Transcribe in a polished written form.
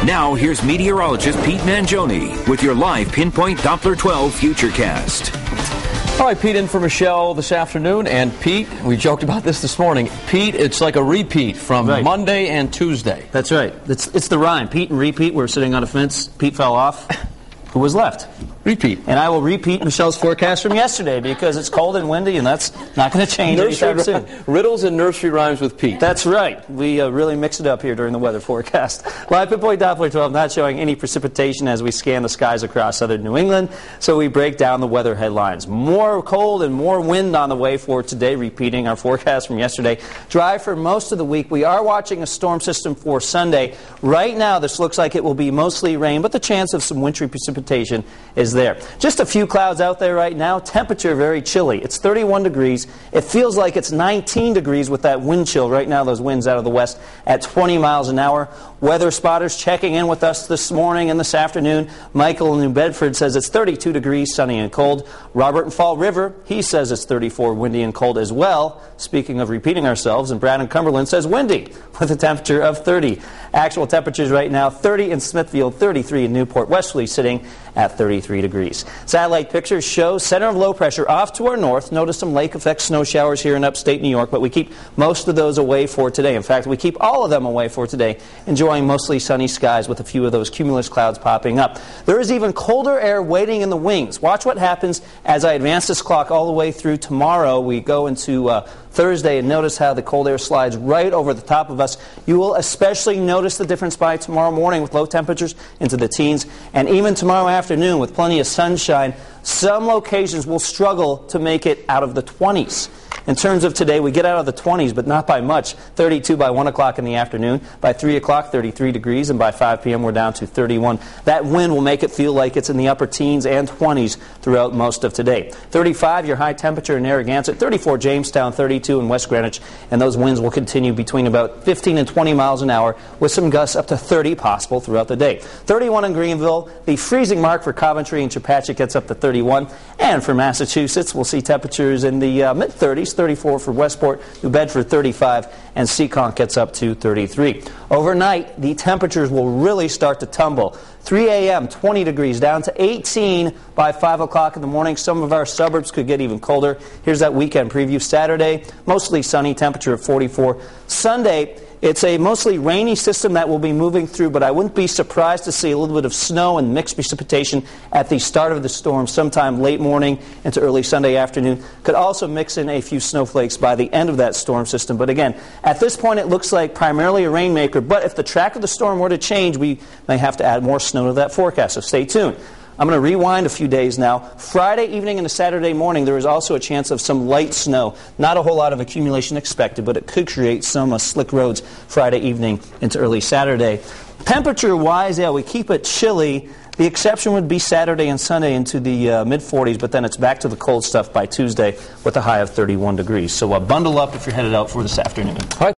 Now, here's meteorologist Pete Mangione with your live Pinpoint Doppler 12 Futurecast. All right, Pete in for Michelle this afternoon. And Pete, we joked about this morning. Pete, it's like a repeat from Monday and Tuesday. That's right. It's the rhyme. Pete and repeat. We're sitting on a fence. Pete fell off. Who was left? Repeat. And I will repeat Michelle's forecast from yesterday because it's cold and windy, and that's not going to change anytime soon. Riddles and nursery rhymes with Pete. That's right. We really mix it up here during the weather forecast. Live Pinpoint Doppler 12 not showing any precipitation as we scan the skies across southern New England, so we break down the weather headlines. More cold and more wind on the way for today, repeating our forecast from yesterday. Dry for most of the week. We are watching a storm system for Sunday. Right now, this looks like it will be mostly rain, but the chance of some wintry precipitation is there. Just a few clouds out there right now. Temperature very chilly. It's 31 degrees. It feels like it's 19 degrees with that wind chill. Right now, those winds out of the west at 20 miles an hour. Weather spotters checking in with us this morning and this afternoon. Michael in New Bedford says it's 32 degrees, sunny and cold. Robert in Fall River, he says it's 34, windy and cold as well. Speaking of repeating ourselves, and Brad in Cumberland says windy with a temperature of 30. Actual temperatures right now, 30 in Smithfield, 33 in Newport, Westerly sitting at 33 degrees. Satellite pictures show center of low pressure off to our north. Notice some lake effect snow showers here in upstate New York, but we keep most of those away for today. In fact, we keep all of them away for today, enjoying mostly sunny skies with a few of those cumulus clouds popping up. There is even colder air waiting in the wings. Watch what happens as I advance this clock all the way through tomorrow. We go into Thursday, and notice how the cold air slides right over the top of us. You will especially notice the difference by tomorrow morning with low temperatures into the teens, and even tomorrow afternoon with plenty of sunshine. Some locations will struggle to make it out of the 20s. In terms of today, we get out of the 20s, but not by much. 32 by 1 o'clock in the afternoon. By 3 o'clock, 33 degrees, and by 5 p.m. we're down to 31. That wind will make it feel like it's in the upper teens and 20s throughout most of today. 35, your high temperature in Narragansett. 34, Jamestown. 32 in West Greenwich. And those winds will continue between about 15 and 20 miles an hour with some gusts up to 30 possible throughout the day. 31 in Greenville. The freezing mark for Coventry and Chepachet gets up to 31. And for Massachusetts, we'll see temperatures in the mid-30s. 34 for Westport, New Bedford 35, and Seekonk gets up to 33. Overnight, the temperatures will really start to tumble. 3 a.m., 20 degrees, down to 18 by 5 o'clock in the morning. Some of our suburbs could get even colder. Here's that weekend preview. Saturday, mostly sunny, temperature of 44. Sunday, it's a mostly rainy system that will be moving through, but I wouldn't be surprised to see a little bit of snow and mixed precipitation at the start of the storm, sometime late morning into early Sunday afternoon. Could also mix in a few snowflakes by the end of that storm system. But again, at this point it looks like primarily a rainmaker, but if the track of the storm were to change, we may have to add more snow to that forecast, so stay tuned. I'm going to rewind a few days now. Friday evening and Saturday morning, there is also a chance of some light snow. Not a whole lot of accumulation expected, but it could create some slick roads Friday evening into early Saturday. Temperature-wise, yeah, we keep it chilly. The exception would be Saturday and Sunday into the mid-40s, but then it's back to the cold stuff by Tuesday with a high of 31 degrees. So bundle up if you're headed out for this afternoon. All right.